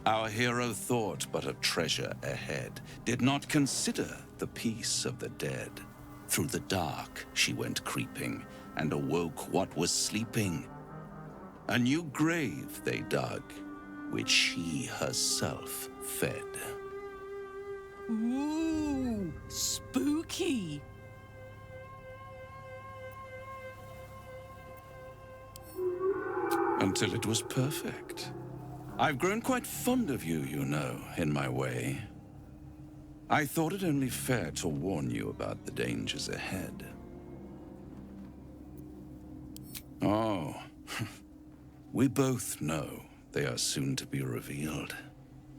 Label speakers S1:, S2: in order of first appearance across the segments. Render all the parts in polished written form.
S1: Our hero thought but of treasure ahead, did not consider the peace of the dead. Through the dark she went creeping, and awoke what was sleeping. A new grave they dug, which she herself fed.
S2: Ooh, spooky.
S1: Until it was perfect. I've grown quite fond of you, you know, in my way. I thought it only fair to warn you about the dangers ahead. Oh, we both know they are soon to be revealed.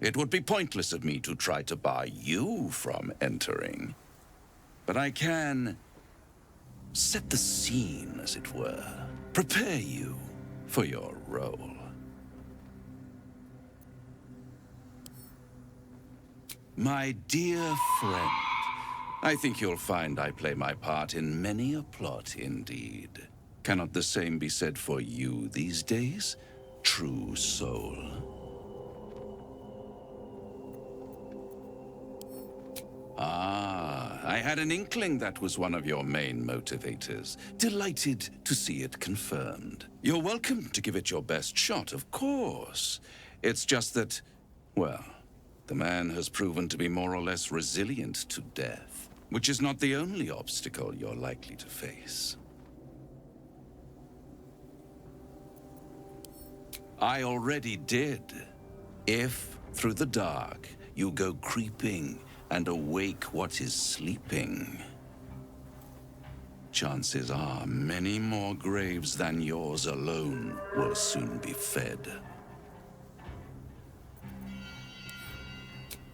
S1: It would be pointless of me to try to bar you from entering. But I can set the scene, as it were. Prepare you for your role. My dear friend, I think you'll find I play my part in many a plot indeed. Cannot the same be said for you these days, true soul? Ah, I had an inkling that was one of your main motivators. Delighted to see it confirmed. You're welcome to give it your best shot, of course. It's just that, well, the man has proven to be more or less resilient to death, which is not the only obstacle you're likely to face. I already did. If, through the dark, you go creeping and awake what is sleeping, chances are many more graves than yours alone will soon be fed.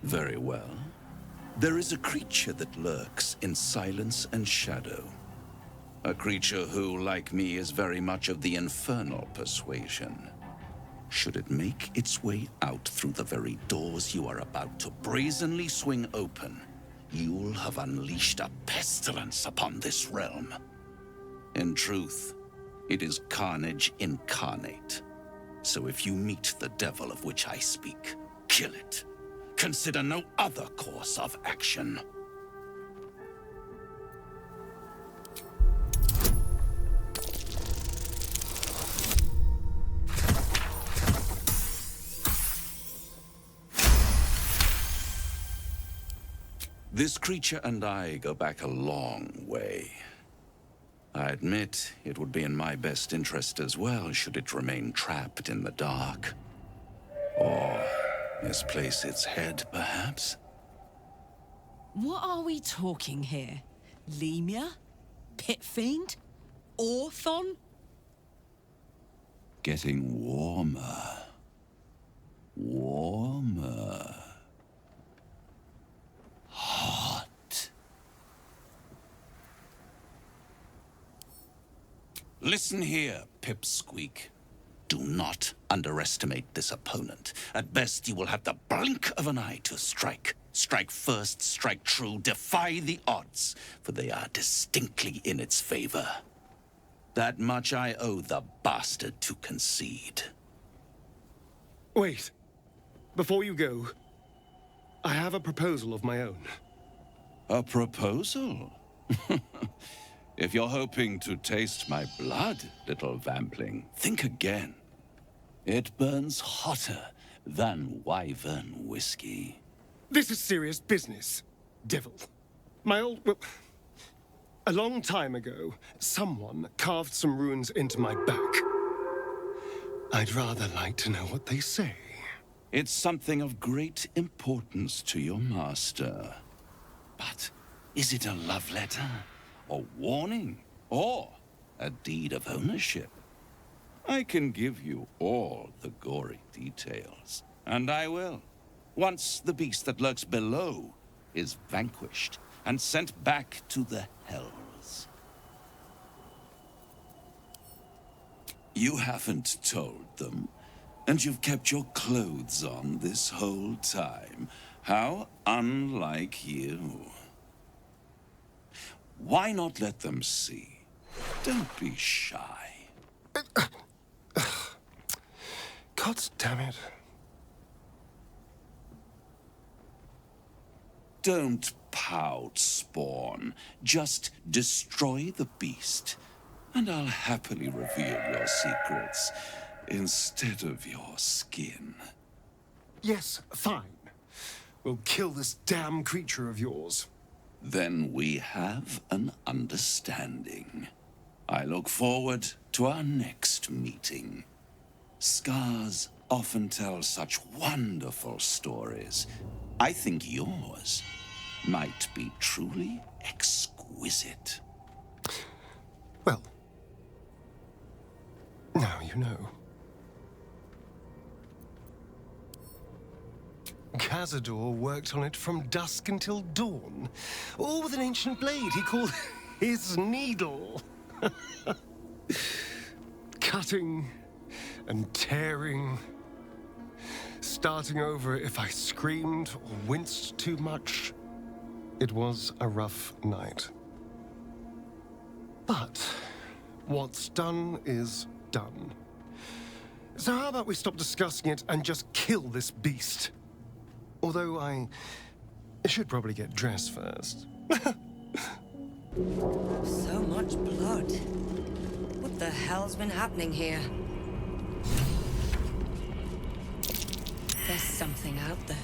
S1: Very well. There is a creature that lurks in silence and shadow. A creature who, like me, is very much of the infernal persuasion. Should it make its way out through the very doors you are about to brazenly swing open, you'll have unleashed a pestilence upon this realm. In truth, it is carnage incarnate. So if you meet the devil of which I speak, kill it. Consider no other course of action. This creature and I go back a long way. I admit it would be in my best interest as well should it remain trapped in the dark. Or misplace its head, perhaps?
S2: What are we talking here? Lemur? Pit fiend? Orthon?
S1: Getting warmer. Warmer. Hot. Listen here, Pipsqueak. Do not underestimate this opponent. At best, you will have the blink of an eye to strike. Strike first, strike true, defy the odds, for they are distinctly in its favor. That much I owe the bastard to concede.
S3: Wait. Before you go, I have a proposal of my own.
S1: A proposal? If you're hoping to taste my blood, little vampling, think again. It burns hotter than wyvern whiskey.
S3: This is serious business, devil. Well, a long time ago, someone carved some runes into my back. I'd rather like to know what they say.
S1: It's something of great importance to your master. But is it a love letter? A warning, or a deed of ownership? I can give you all the gory details, and I will, once the beast that lurks below is vanquished and sent back to the hells. You haven't told them, and you've kept your clothes on this whole time. How unlike you. Why not let them see? Don't be shy.
S3: God damn it.
S1: Don't pout, Spawn. Just destroy the beast, and I'll happily reveal your secrets instead of your skin.
S3: Yes, fine. We'll kill this damn creature of yours.
S1: Then we have an understanding. I look forward to our next meeting. Scars often tell such wonderful stories. I think yours might be truly exquisite.
S3: Well, now you know. Cazador worked on it from dusk until dawn, all with an ancient blade he called his needle. Cutting and tearing, starting over if I screamed or winced too much. It was a rough night. But what's done is done. So how about we stop discussing it and just kill this beast? Although I should probably get dressed first.
S4: So much blood. What the hell's been happening here? There's something out there.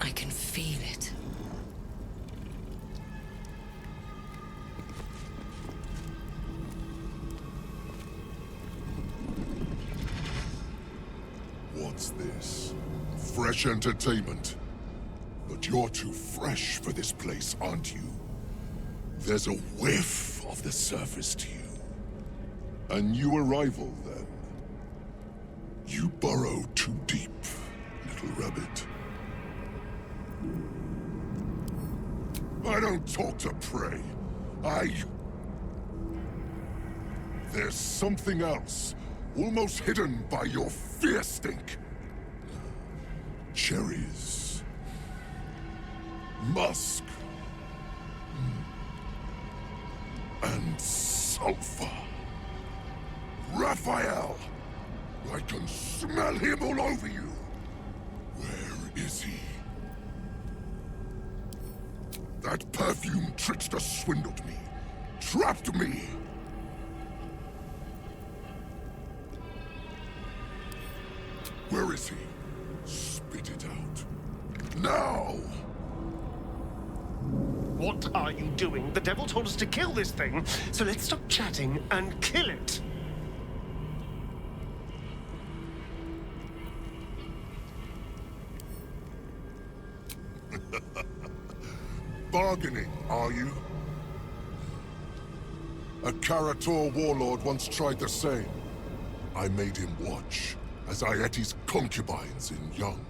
S4: I can feel it.
S5: What's this? Fresh entertainment. But you're too fresh for this place, aren't you? There's a whiff of the surface to you. A new arrival, then. You burrow too deep, little rabbit. I don't talk to prey. There's something else, almost hidden by your fear stink. Cherries. Musk. And sulfur. Raphael! I can smell him all over you! Where is he? That perfume trickster swindled me. Trapped me! Where is he? Spit it out. Now!
S3: What are you doing? The devil told us to kill this thing, so let's stop chatting and kill it.
S5: Bargaining, are you? A Karator warlord once tried the same. I made him watch as I ate his concubines in young,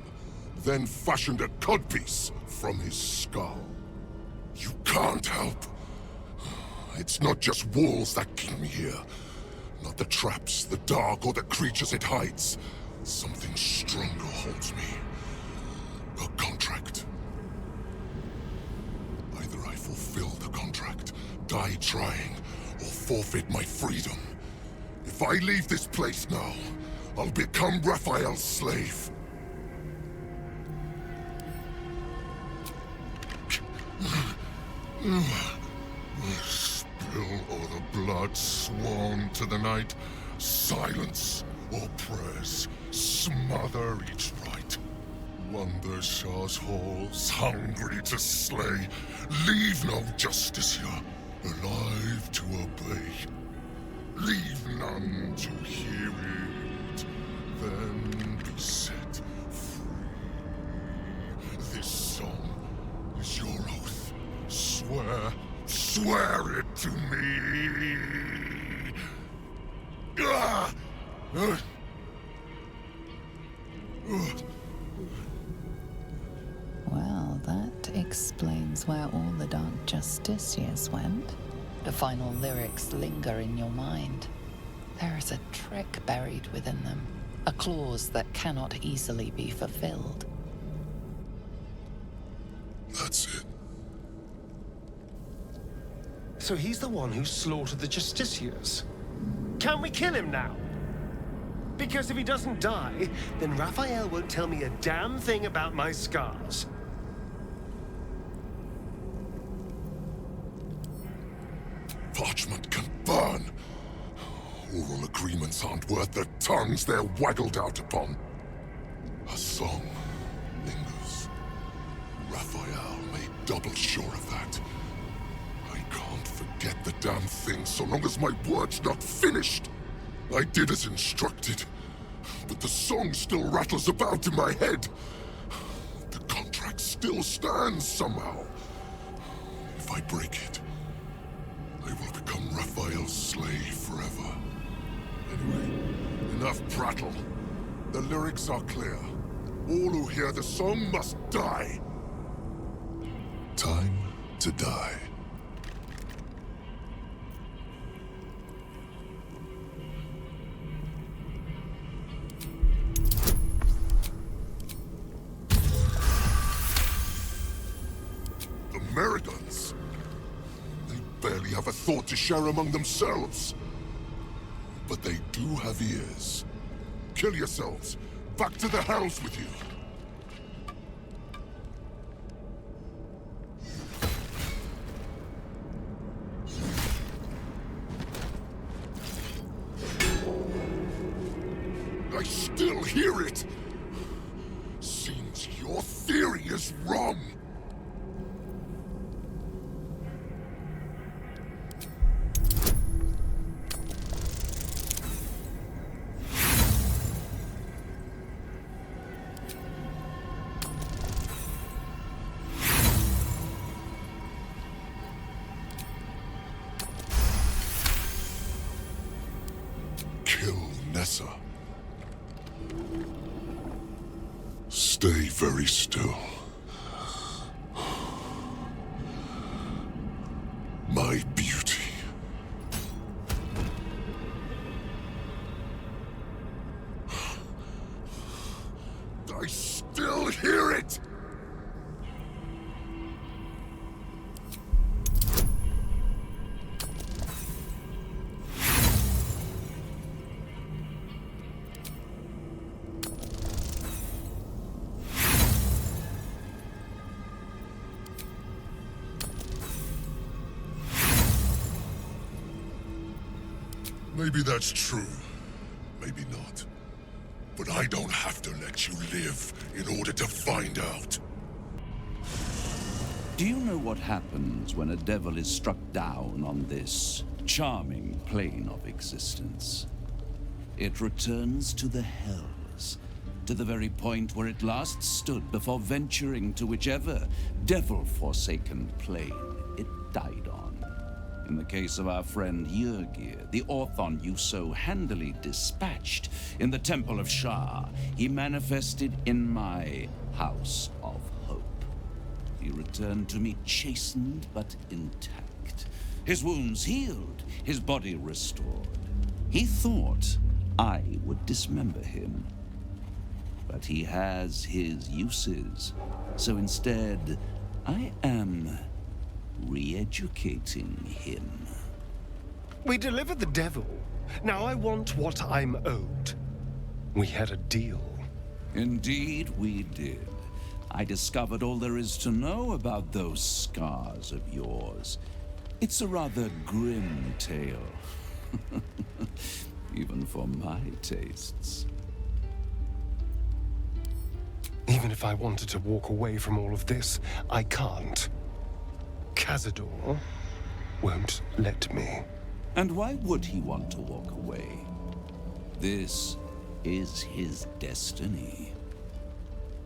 S5: then fashioned a codpiece from his skull. You can't help. It's not just walls that keep me here. Not the traps, the dark, or the creatures it hides. Something stronger holds me. A contract. Either I fulfill the contract, die trying, or forfeit my freedom. If I leave this place now, I'll become Raphael's slave. Spill all the blood sworn to the night. Silence or prayers. Smother each right. Wander Shah's halls, hungry to slay. Leave no justice here, alive to obey. Leave none to hear it, then be set free. This song is your oath. Swear it to me. Ah!
S6: Well, that explains where all the Dark Justiciars went. The final lyrics linger in your mind. There is a trick buried within them, a clause that cannot easily be fulfilled.
S5: That's it.
S3: So he's the one who slaughtered the Justiciars. Can we kill him now? Because if he doesn't die, then Raphael won't tell me a damn thing about my scars.
S5: parchment can burn. Oral agreements aren't worth the tongues they're waggled out upon. A song lingers. Raphael made double sure of that. I can't forget the damn thing so long as my word's not finished. I did as instructed, but the song still rattles about in my head. The contract still stands somehow. If I break it, I will become Raphael's slave forever. Anyway, enough prattle. The lyrics are clear. All who hear the song must die. Time to die. The Meridons. They barely have a thought to share among themselves. But they do have ears. Kill yourselves. Back to the hells with you. I still hear it. Seems your theory is wrong. Stay very still. My beauty. I still hear it! Maybe that's true. Maybe not. But I don't have to let you live in order to find out.
S1: Do you know what happens when a devil is struck down on this charming plane of existence? It returns to the hells, to the very point where it last stood before venturing to whichever devil-forsaken plane it died on. In the case of our friend Yrgir, the Orthon you so handily dispatched in the Temple of Shar, he manifested in my House of Hope. He returned to me chastened but intact, his wounds healed, his body restored. He thought I would dismember him, but he has his uses, so instead I am re-educating him.
S3: We delivered the devil. Now I want what I'm owed. We had a deal.
S1: Indeed we did. I discovered all there is to know about those scars of yours. It's a rather grim tale. Even for my tastes.
S3: Even if I wanted to walk away from all of this, I can't. Cazador won't let me.
S1: And why would he want to walk away? This is his destiny.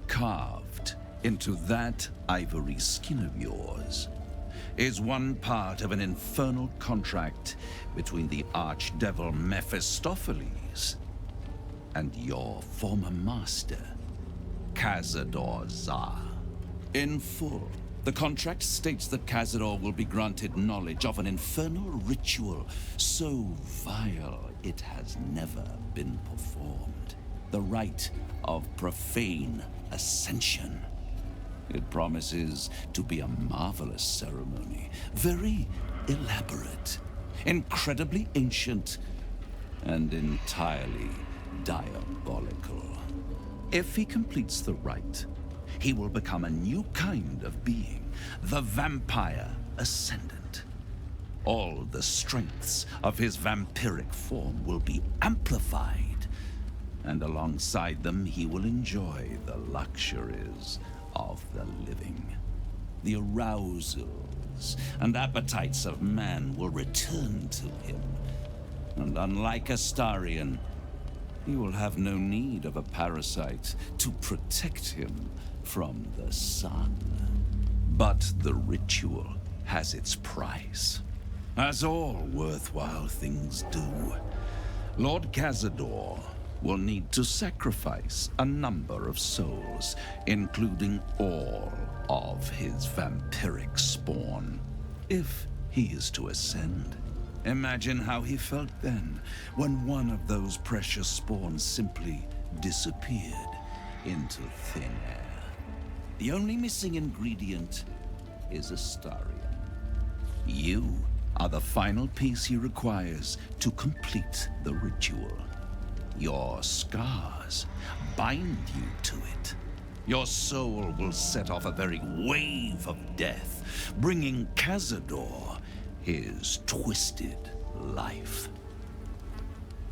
S1: Carved into that ivory skin of yours is one part of an infernal contract between the archdevil Mephistopheles and your former master, Cazador Zar. In full, the contract states that Cazador will be granted knowledge of an infernal ritual so vile it has never been performed. The rite of profane ascension. It promises to be a marvelous ceremony, very elaborate, incredibly ancient, and entirely diabolical. If he completes the rite, he will become a new kind of being, the Vampire Ascendant. all the strengths of his vampiric form will be amplified, and alongside them he will enjoy the luxuries of the living. The arousals and appetites of man will return to him, and unlike Astarion, he will have no need of a parasite to protect him from the sun. But the ritual has its price, as all worthwhile things do. Lord Cazador will need to sacrifice a number of souls, including all of his vampiric spawn, if he is to ascend. Imagine how he felt then, when one of those precious spawns simply disappeared into thin air. The only missing ingredient is Astarion. You are the final piece he requires to complete the ritual. Your scars bind you to it. Your soul will set off a very wave of death, bringing Cazador his twisted life.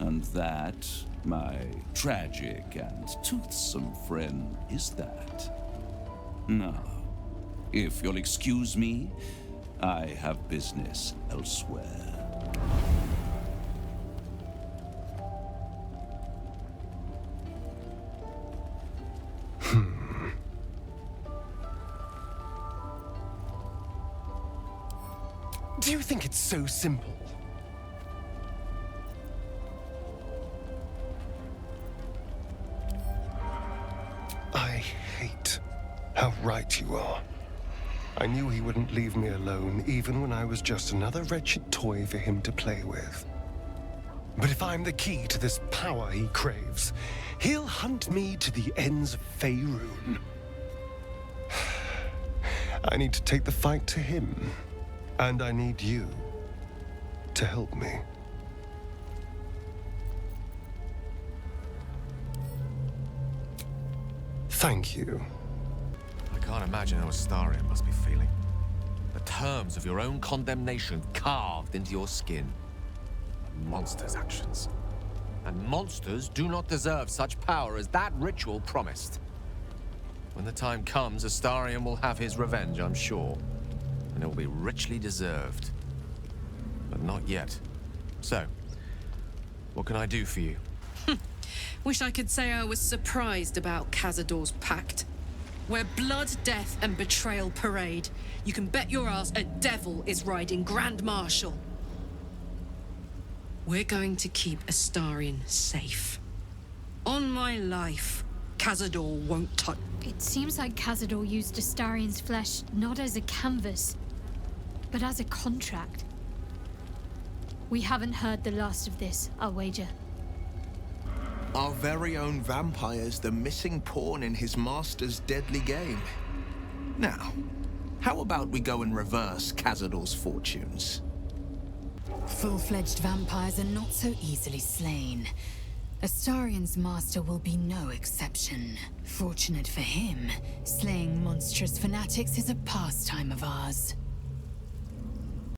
S1: And that, my tragic and toothsome friend, is that. Now, if you'll excuse me, I have business elsewhere.
S3: Do you think it's so simple? I hate how right you are. I knew he wouldn't leave me alone, even when I was just another wretched toy for him to play with. But if I'm the key to this power he craves, he'll hunt me to the ends of Faerun. I need to take the fight to him. And I need you to help me. Thank you.
S7: I can't imagine how Astarion must be feeling. The terms of your own condemnation carved into your skin. A monster's actions. And monsters do not deserve such power as that ritual promised. When the time comes, Astarion will have his revenge, I'm sure. And it will be richly deserved. But not yet. So, what can I do for you?
S2: Wish I could say I was surprised about Cazador's pact. Where blood, death, and betrayal parade, you can bet your ass a devil is riding Grand Marshal. We're going to keep Astarion safe. On my life, Cazador won't touch.
S8: It seems like Cazador used Astarion's flesh not as a canvas, but as a contract. We haven't heard the last of this, I'll wager.
S9: Our very own vampire's the missing pawn in his master's deadly game. Now, how about we go and reverse Cazador's fortunes?
S10: Full-fledged vampires are not so easily slain. Astarion's master will be no exception. Fortunate for him, slaying monstrous fanatics is a pastime of ours.